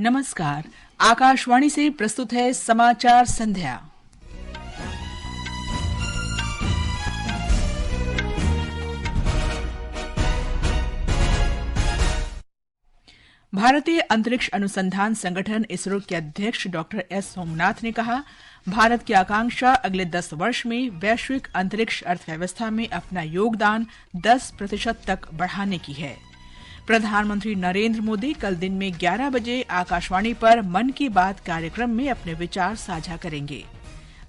नमस्कार। आकाशवाणी से प्रस्तुत है समाचार संध्या। भारतीय अंतरिक्ष अनुसंधान संगठन इसरो के अध्यक्ष डॉक्टर एस सोमनाथ ने कहा, भारत की आकांक्षा अगले 10 वर्ष में वैश्विक अंतरिक्ष अर्थव्यवस्था में अपना योगदान 10% तक बढ़ाने की है। प्रधानमंत्री नरेंद्र मोदी कल दिन में 11 बजे आकाशवाणी पर मन की बात कार्यक्रम में अपने विचार साझा करेंगे।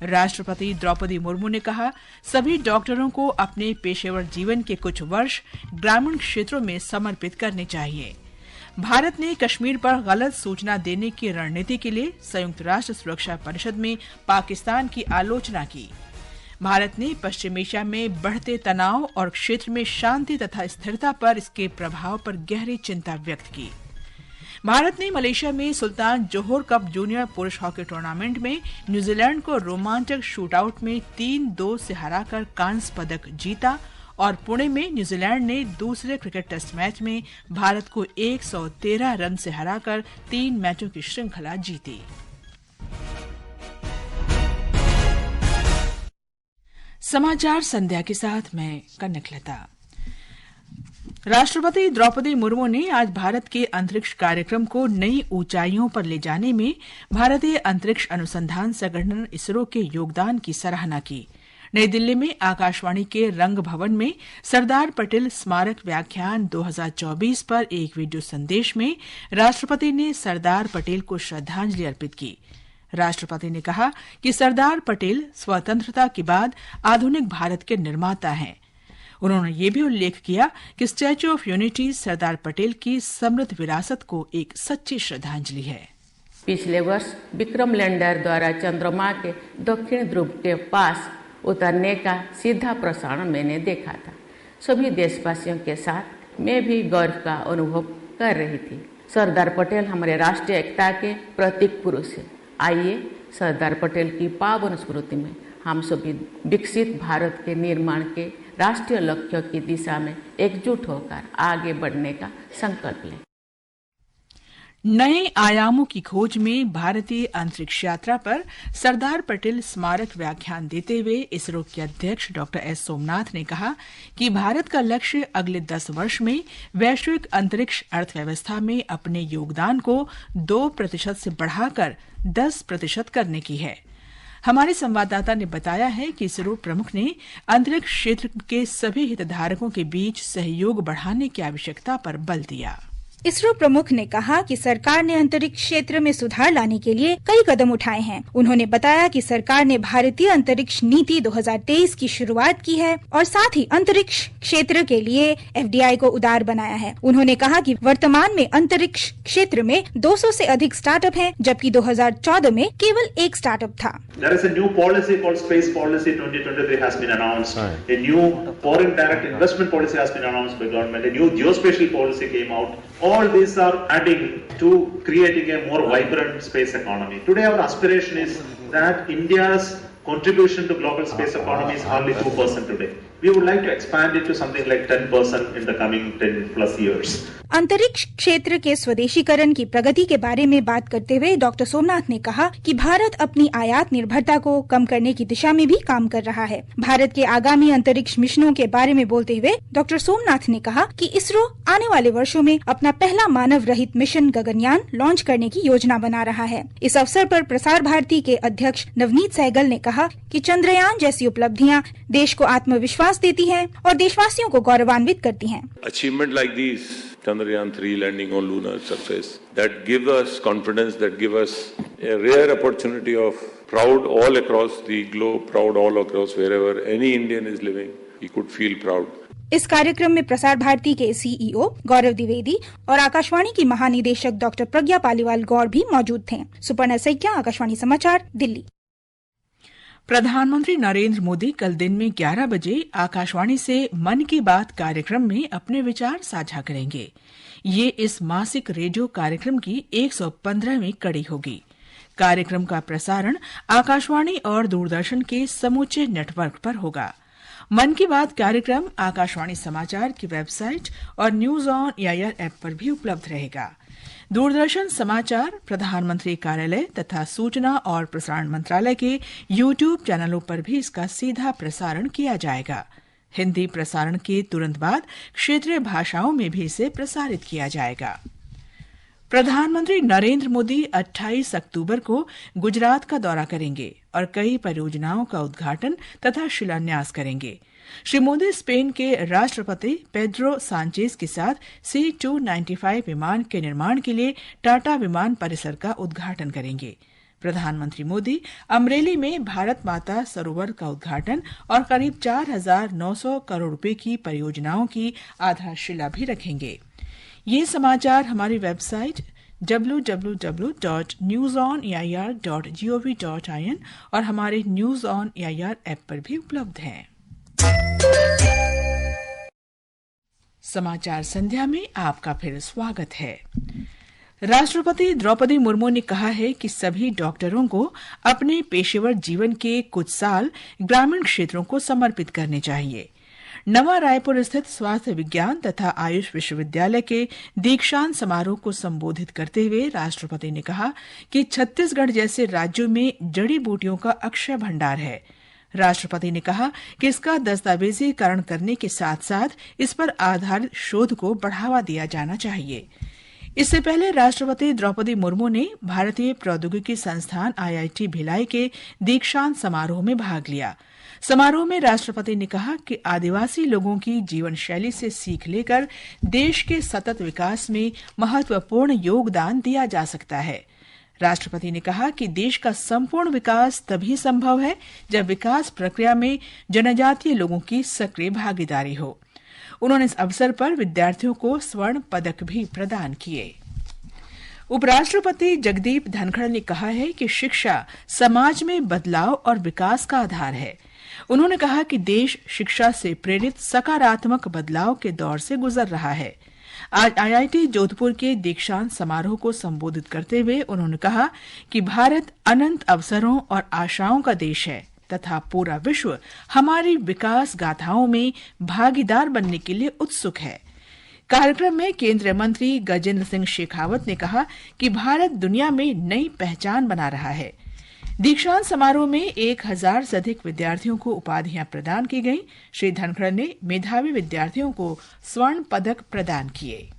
राष्ट्रपति द्रौपदी मुर्मू ने कहा, सभी डॉक्टरों को अपने पेशेवर जीवन के कुछ वर्ष ग्रामीण क्षेत्रों में समर्पित करने चाहिए। भारत ने कश्मीर पर गलत सूचना देने की रणनीति के लिए संयुक्त राष्ट्र सुरक्षा परिषद में पाकिस्तान की आलोचना की। भारत ने पश्चिम एशिया में बढ़ते तनाव और क्षेत्र में शांति तथा स्थिरता पर इसके प्रभाव पर गहरी चिंता व्यक्त की। भारत ने मलेशिया में सुल्तान जोहोर कप जूनियर पुरुष हॉकी टूर्नामेंट में न्यूजीलैंड को रोमांचक शूटआउट में 3-2 से हराकर कांस्य पदक जीता और पुणे में न्यूजीलैंड ने दूसरे क्रिकेट टेस्ट मैच में भारत को 113 रन से हराकर 3 मैचों की श्रृंखला जीती। समाचार संध्या के साथ मैं कनकलता। राष्ट्रपति द्रौपदी मुर्मू ने आज भारत के अंतरिक्ष कार्यक्रम को नई ऊंचाइयों पर ले जाने में भारतीय अंतरिक्ष अनुसंधान संगठन इसरो के योगदान की सराहना की। नई दिल्ली में आकाशवाणी के रंग भवन में सरदार पटेल स्मारक व्याख्यान 2024 पर एक वीडियो संदेश में राष्ट्रपति ने सरदार पटेल को श्रद्धांजलि अर्पित की। राष्ट्रपति ने कहा कि सरदार पटेल स्वतंत्रता के बाद आधुनिक भारत के निर्माता हैं। उन्होंने ये भी उल्लेख किया कि statue of unity Sardar Patel की समृद्ध विरासत को एक सच्ची श्रद्धांजलि है। पिछले वर्ष विक्रम लैंडर द्वारा चंद्रमा के दक्षिण ध्रुव के पास उतरने का सीधा प्रसारण मैंने देखा था। सभी देशवासियों के साथ मैं भी गर्व का अनुभव कर रही थी। सरदार पटेल हमारे राष्ट्रीय एकता के प्रतीक पुरुष हैं। आइए सरदार पटेल की पावन स्मृति में हम सभी विकसित भारत के निर्माण के राष्ट्रीय लक्ष्यों की दिशा में एकजुट होकर आगे बढ़ने का संकल्प लें। नए आयामों की खोज में भारतीय अंतरिक्ष यात्रा पर सरदार पटेल स्मारक व्याख्यान देते हुए इसरो के अध्यक्ष डॉक्टर एस सोमनाथ ने कहा कि भारत का लक्ष्य अगले 10 वर्ष में वैश्विक अंतरिक्ष अर्थव्यवस्था में अपने योगदान को 2% से बढ़ाकर 10% करने की है। हमारे संवाददाता ने बताया है कि इसरो प्रमुख ने अंतरिक्ष क्षेत्र के सभी हितधारकों के बीच सहयोग बढ़ाने की आवश्यकता पर बल दिया। इसरो प्रमुख ने कहा कि सरकार ने अंतरिक्ष क्षेत्र में सुधार लाने के लिए कई कदम उठाए हैं। उन्होंने बताया कि सरकार ने भारतीय अंतरिक्ष नीति 2023 की शुरुआत की है और साथ ही अंतरिक्ष क्षेत्र के लिए FDI को उदार बनाया है। उन्होंने कहा कि वर्तमान में अंतरिक्ष क्षेत्र में 200 से अधिक स्टार्टअप हैं, जबकि 2014 में केवल एक स्टार्टअप था। There is a new policy called Space Policy 2023 has been announced. A new foreign direct investment policy has been announced by government. A new geospatial policy came out. All these are adding to creating a more vibrant space economy. Today our aspiration is that India's contribution to global space economy is hardly 2% today. We would like to expand it to something like 10% in the coming 10 plus years. अंतरिक्ष क्षेत्र के स्वदेशीकरण की प्रगति के बारे में बात करते हुए डॉक्टर सोमनाथ ने कहा कि भारत अपनी आयात निर्भरता को कम करने की दिशा में भी काम कर रहा है। भारत के आगामी अंतरिक्ष मिशनों के बारे में बोलते हुए डॉक्टर सोमनाथ ने कहा कि इसरो आने वाले वर्षों में अपना पहला मानव रहित मिशन गगनयान लॉन्च करने की योजना बना रहा है। इस अवसर पर प्रसार भारती के अध्यक्ष नवनीत सहगल ने कहा कि चंद्रयान जैसी उपलब्धियां देश को आत्मविश्वास देती हैं और देशवासियों को गौरवान्वित करती हैं। Achievement like these, Chandrayaan 3 landing on lunar surface, that give us confidence, that give us a rare opportunity of proud all across the globe, proud all across wherever any Indian is living, he could feel proud. इस कार्यक्रम में प्रसार भारती के CEO Gaurav Dwivedi और आकाशवाणी की महानिदेशक doctor Pragya Paliwal Gaur भी मौजूद थे। सुपर्णा सैकिया, आकाशवाणी समाचार, दिल्ली। प्रधानमंत्री नरेंद्र मोदी कल दिन में 11 बजे आकाशवाणी से मन की बात कार्यक्रम में अपने विचार साझा करेंगे। ये इस मासिक रेडियो कार्यक्रम की 115वीं कड़ी होगी। कार्यक्रम का प्रसारण आकाशवाणी और दूरदर्शन के समूचे नेटवर्क पर होगा। मन की बात कार्यक्रम आकाशवाणी समाचार की वेबसाइट और न्यूज ऑन एआईआर ऐप पर भी उपलब्ध रहेगा। दूरदर्शन समाचार, प्रधानमंत्री कार्यालय तथा सूचना और प्रसारण मंत्रालय के YouTube चैनलों पर भी इसका सीधा प्रसारण किया जाएगा। हिंदी प्रसारण के तुरंत बाद क्षेत्रीय भाषाओं में भी इसे प्रसारित किया जाएगा। प्रधानमंत्री नरेंद्र मोदी 28 अक्टूबर को गुजरात का दौरा करेंगे और कई परियोजनाओं का उद्घाटन तथा शिलान्यास करेंगे। श्री मोदी स्पेन के राष्ट्रपति पेड्रो सांचेज के साथ C-295 विमान के निर्माण के लिए टाटा विमान परिसर का उद्घाटन करेंगे। प्रधानमंत्री मोदी अमरेली में भारत माता सरोवर का उद्घाटन और करीब 4,900 करोड़ रुपए की परियोजनाओं की आधारशिला भी रखेंगे। ये समाचार हमारी वेबसाइट www.newsoneir.gov.in और हमारे न्यूज ऑन एआईआर ऐप पर भी उपलब्ध हैं। समाचार संध्या में आपका फिर स्वागत है। राष्ट्रपति द्रौपदी मुर्मू ने कहा है कि सभी डॉक्टरों को अपने पेशेवर जीवन के कुछ साल ग्रामीण क्षेत्रों को समर्पित करने चाहिए। नवा रायपुर स्थित स्वास्थ्य विज्ञान तथा आयुष विश्वविद्यालय के दीक्षांत समारोह को संबोधित करते हुए राष्ट्रपति ने कहा कि छत्तीसगढ़ जैसे राज्यों में जड़ी बूटियों का अक्षय भंडार है। राष्ट्रपति ने कहा कि इसका दस्तावेजीकरण करने के साथ साथ इस पर आधारित शोध को बढ़ावा दिया जाना चाहिए। इससे पहले राष्ट्रपति द्रौपदी मुर्मू ने भारतीय प्रौद्योगिकी संस्थान IIT भिलाई के दीक्षांत समारोह में भाग लिया। समारोह में राष्ट्रपति ने कहा कि आदिवासी लोगों की जीवन शैली से सीख लेकर देश के सतत विकास में महत्वपूर्ण योगदान दिया जा सकता है। राष्ट्रपति ने कहा कि देश का संपूर्ण विकास तभी संभव है जब विकास प्रक्रिया में जनजातीय लोगों की सक्रिय भागीदारी हो। उन्होंने इस अवसर पर विद्यार्थियों को स्वर्ण पदक भी प्रदान किए। उपराष्ट्रपति जगदीप धनखड़ ने कहा है कि शिक्षा समाज में बदलाव और विकास का आधार है। उन्होंने कहा कि देश शिक्षा से प्रेरित सकारात्मक बदलाव के दौर से गुजर रहा है। आज IIT जोधपुर के दीक्षांत समारोह को संबोधित करते हुए उन्होंने कहा कि भारत अनंत अवसरों और आशाओं का देश है तथा पूरा विश्व हमारी विकास गाथाओं में भागीदार बनने के लिए उत्सुक है। कार्यक्रम में केंद्रीय मंत्री गजेंद्र सिंह शेखावत ने कहा कि भारत दुनिया में नई पहचान बना रहा है। दीक्षांत समारोह में 1000 से अधिक विद्यार्थियों को उपाधियां प्रदान की गईं। श्री धनखड़ ने मेधावी विद्यार्थियों को स्वर्ण पदक प्रदान किए।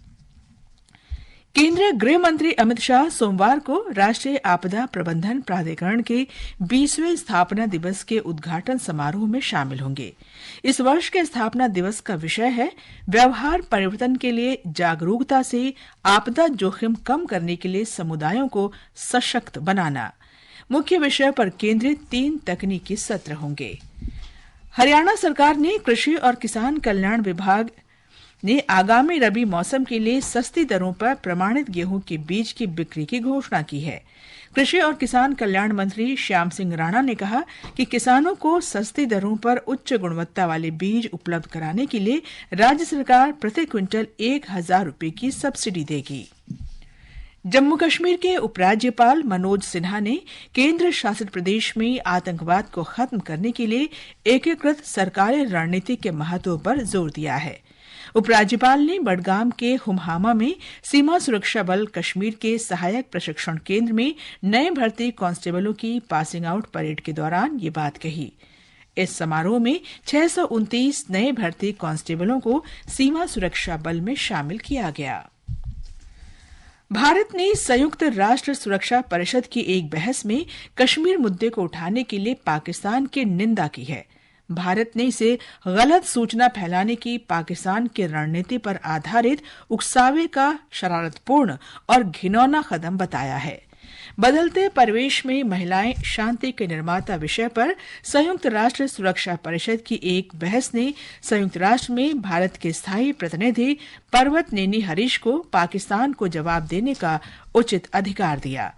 केंद्रीय गृह मंत्री अमित शाह सोमवार को राष्ट्रीय आपदा प्रबंधन प्राधिकरण के 20वें स्थापना दिवस के उद्घाटन समारोह में शामिल होंगे। इस वर्ष के स्थापना दिवस का विषय है व्यवहार परिवर्तन के लिए जागरूकता से आपदा जोखिम कम करने के लिए समुदायों को सशक्त बनाना। मुख्य विषय पर केंद्रित 3 तकनीकी सत्र होंगे। हरियाणा सरकार ने कृषि और किसान कल्याण विभाग ने आगामी रबी मौसम के लिए सस्ती दरों पर प्रमाणित गेहूं के बीज की बिक्री की घोषणा की है। कृषि और किसान कल्याण मंत्री श्याम सिंह राणा ने कहा कि किसानों को सस्ती दरों पर उच्च गुणवत्ता वाले बीज उपलब्ध कराने के लिए राज्य सरकार प्रति क्विंटल 1,000 रुपये की सब्सिडी देगी। जम्मू कश्मीर के उपराज्यपाल मनोज सिन्हा ने केंद्र शासित प्रदेश में आतंकवाद को खत्म करने के लिए एकीकृत सरकारी रणनीति के महत्व पर जोर दिया है। उपराज्यपाल ने बडगाम के हुमहामा में सीमा सुरक्षा बल कश्मीर के सहायक प्रशिक्षण केंद्र में नए भर्ती कांस्टेबलों की पासिंग आउट परेड के दौरान ये बात कही। इस समारोह में 629 नए भर्ती कांस्टेबलों को सीमा सुरक्षा बल में शामिल किया गया। भारत ने संयुक्त राष्ट्र सुरक्षा परिषद की एक बहस में कश्मीर मुद्दे को उठाने के लिए पाकिस्तान की निंदा की है। भारत ने इसे गलत सूचना फैलाने की पाकिस्तान की रणनीति पर आधारित उकसावे का शरारतपूर्ण और घिनौना कदम बताया है। बदलते परिवेश में महिलाएं शांति के निर्माता विषय पर संयुक्त राष्ट्र सुरक्षा परिषद की एक बहस ने संयुक्त राष्ट्र में भारत के स्थायी प्रतिनिधि पर्वत नेनी हरीश को पाकिस्तान को जवाब देने का उचित अधिकार दिया।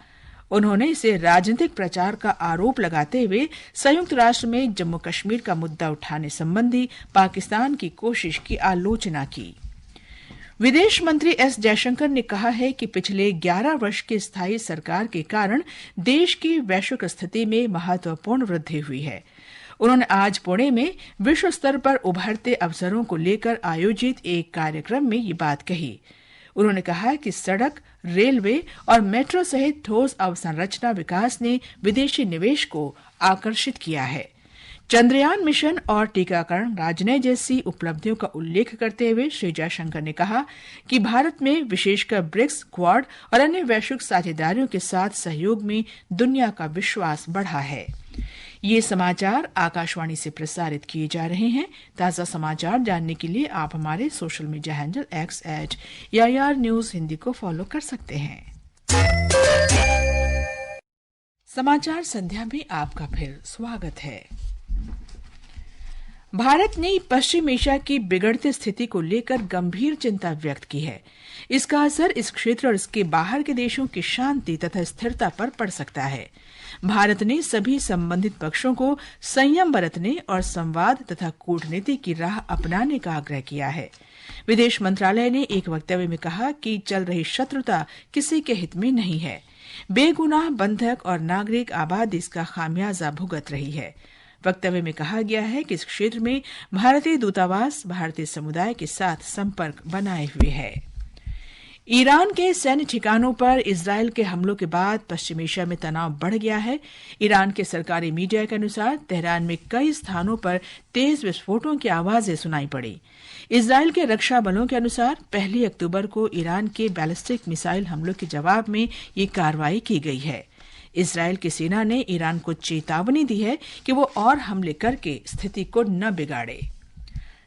उन्होंने इसे राजनीतिक प्रचार का आरोप लगाते हुए संयुक्त राष्ट्र में जम्मू कश्मीर का मुद्दा उठाने संबंधी पाकिस्तान की कोशिश की आलोचना की। विदेश मंत्री एस जयशंकर ने कहा है कि पिछले 11 वर्ष की स्थायी सरकार के कारण देश की वैश्विक स्थिति में महत्वपूर्ण वृद्धि हुई है। उन्होंने आज पुणे में विश्व स्तर पर उभरते अवसरों को लेकर आयोजित एक कार्यक्रम में ये बात कही। उन्होंने कहा कि सड़क, रेलवे और मेट्रो सहित ठोस अवसंरचना विकास ने विदेशी निवेश को आकर्षित किया है। चंद्रयान मिशन और टीकाकरण राजनय जैसी उपलब्धियों का उल्लेख करते हुए श्री जयशंकर ने कहा कि भारत में विशेषकर ब्रिक्स, क्वाड और अन्य वैश्विक साझेदारियों के साथ सहयोग में दुनिया का विश्वास बढ़ा है। ये समाचार आकाशवाणी से प्रसारित किए जा रहे हैं। ताजा समाचार जानने के लिए आप हमारे social media handle X@AIR News Hindi को फॉलो कर सकते हैं। समाचार संध्या में आपका फिर स्वागत है। भारत ने पश्चिम एशिया की बिगड़ती स्थिति को लेकर गंभीर चिंता व्यक्त की है। इसका असर इस क्षेत्र और इसके बाहर के देशों की शांति तथा स्थिरता पर पड़ सकता है। भारत ने सभी संबंधित पक्षों को संयम बरतने और संवाद तथा कूटनीति की राह अपनाने का आग्रह किया है। विदेश मंत्रालय ने एक वक्तव्य में कहा कि चल रही शत्रुता किसी के हित में नहीं है। बेगुनाह बंधक और नागरिक आबादी इसका खामियाजा भुगत रही है। वक्तव्य में कहा गया है कि इस क्षेत्र में भारतीय दूतावास भारतीय समुदाय के साथ संपर्क बनाए हुए है। ईरान के सैन्य ठिकानों पर इजरायल के हमलों के बाद पश्चिम एशिया में तनाव बढ़ गया है। ईरान के सरकारी मीडिया के अनुसार तेहरान में कई स्थानों पर तेज विस्फोटों की आवाजें सुनाई पड़ी। इजरायल के रक्षा बलों के अनुसार 1 अक्टूबर को ईरान के बैलिस्टिक मिसाइल हमलों के जवाब में ये कार्रवाई की गई है। इजरायल की सेना ने ईरान को चेतावनी दी है कि वो और हमले करके स्थिति को न बिगाड़े।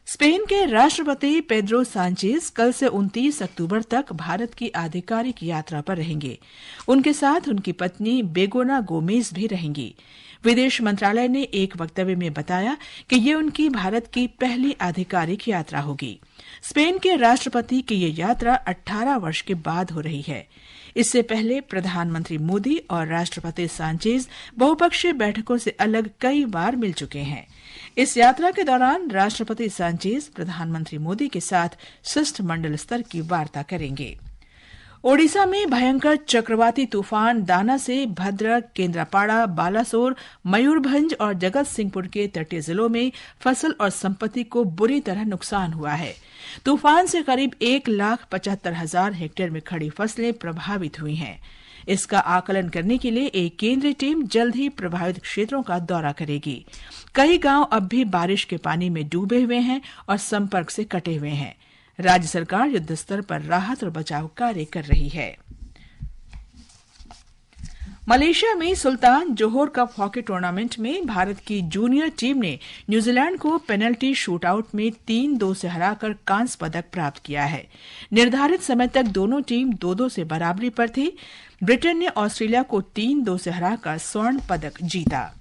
स्पेन के राष्ट्रपति पेड्रो सांचेज कल से 29 अक्टूबर तक भारत की आधिकारिक यात्रा पर रहेंगे। उनके साथ उनकी पत्नी बेगोना गोमेज भी रहेंगी। विदेश मंत्रालय ने एक वक्तव्य में बताया कि ये उनकी भारत की पहली आधिकारिक यात्रा होगी। स्पेन के राष्ट्रपति की ये यात्रा 18 वर्ष के बाद हो रही है। इससे पहले प्रधानमंत्री मोदी और राष्ट्रपति सांचेज बहुपक्षीय बैठकों से अलग कई बार मिल चुके हैं। इस यात्रा के दौरान राष्ट्रपति सांचेज प्रधानमंत्री मोदी के साथ शिष्टमंडल स्तर की वार्ता करेंगे। ओडिशा में भयंकर चक्रवाती तूफान दाना से भद्रक, केंद्रापाड़ा, बालासोर, मयूरभंज और जगत सिंहपुर के तटीय जिलों में फसल और संपत्ति को बुरी तरह नुकसान हुआ है। तूफान से करीब 1,75,000 हेक्टेयर में खड़ी फसलें प्रभावित हुई हैं। इसका आकलन करने के लिए एक केंद्रीय टीम जल्द ही प्रभावित क्षेत्रों का दौरा करेगी। कई गांव अब भी बारिश के पानी में डूबे हुए हैं और संपर्क से कटे हुए हैं। राज्य सरकार युद्ध स्तर पर राहत और बचाव कार्य कर रही है। मलेशिया में सुल्तान जोहोर कप हॉकी टूर्नामेंट में भारत की जूनियर टीम ने न्यूजीलैंड को पेनल्टी शूटआउट में 3-2 से हराकर कांस्य पदक प्राप्त किया है। निर्धारित समय तक दोनों टीम 2-2 से बराबरी पर थी। ब्रिटेन ने ऑस्ट्रेलिया को 3-2 से हराकर स्वर्ण पदक जीता।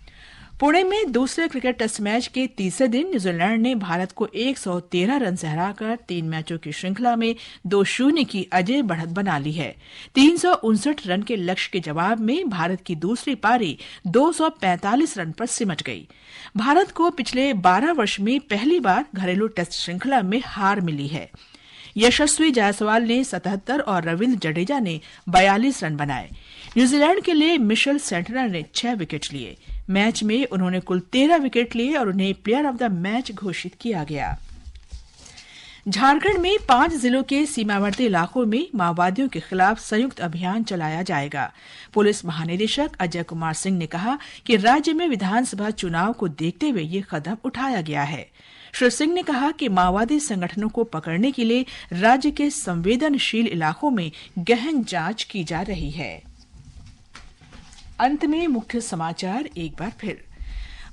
पुणे में दूसरे क्रिकेट टेस्ट मैच के तीसरे दिन न्यूजीलैंड ने भारत को 113 रन से हराकर 3 मैचों की श्रृंखला में 2-0 की अजय बढ़त बना ली है। 359 रन के लक्ष्य के जवाब में भारत की दूसरी पारी 245 रन पर सिमट गई। भारत को पिछले 12 वर्ष में पहली बार घरेलू टेस्ट श्रृंखला में हार मिली है। यशस्वी जायसवाल ने 77 और रविंद्र जडेजा ने 42 रन बनाए। न्यूजीलैंड के लिए मिशेल सेंटनर ने 6 विकेट लिए। मैच में उन्होंने कुल 13 विकेट लिए और उन्हें प्लेयर ऑफ द मैच घोषित किया गया। झारखंड में 5 जिलों के सीमावर्ती इलाकों में माओवादियों के खिलाफ संयुक्त अभियान चलाया जाएगा। पुलिस महानिदेशक अजय कुमार सिंह ने कहा कि राज्य में विधानसभा चुनाव को देखते हुए ये कदम उठाया गया है। श्री सिंह ने कहा कि माओवादी संगठनों को पकड़ने के लिए राज्य के संवेदनशील इलाकों में गहन जांच की जा रही है। अंत में मुख्य समाचार एक बार फिर।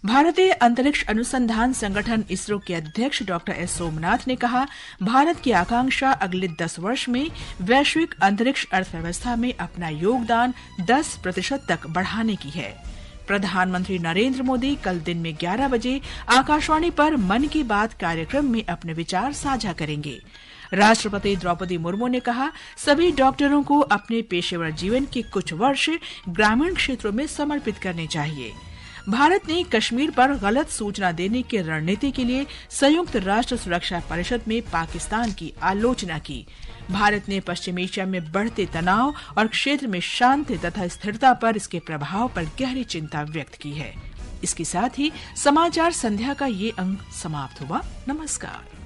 भारतीय अंतरिक्ष अनुसंधान संगठन इसरो के अध्यक्ष डॉक्टर एस सोमनाथ ने कहा, भारत की आकांक्षा अगले 10 वर्ष में वैश्विक अंतरिक्ष अर्थव्यवस्था में अपना योगदान 10% तक बढ़ाने की है। प्रधानमंत्री नरेंद्र मोदी कल दिन में 11 बजे आकाशवाणी पर मन की बात कार्यक्रम में अपने विचार साझा करेंगे। राष्ट्रपति द्रौपदी मुर्मू ने कहा, सभी डॉक्टरों को अपने पेशेवर जीवन के कुछ वर्ष ग्रामीण क्षेत्रों में समर्पित करने चाहिए। भारत ने कश्मीर पर गलत सूचना देने की रणनीति के लिए संयुक्त राष्ट्र सुरक्षा परिषद में पाकिस्तान की आलोचना की। भारत ने पश्चिम एशिया में बढ़ते तनाव और क्षेत्र में शांति तथा स्थिरता पर इसके प्रभाव पर गहरी चिंता व्यक्त की है। इसके साथ ही समाचार संध्या का ये अंक समाप्त हुआ। नमस्कार।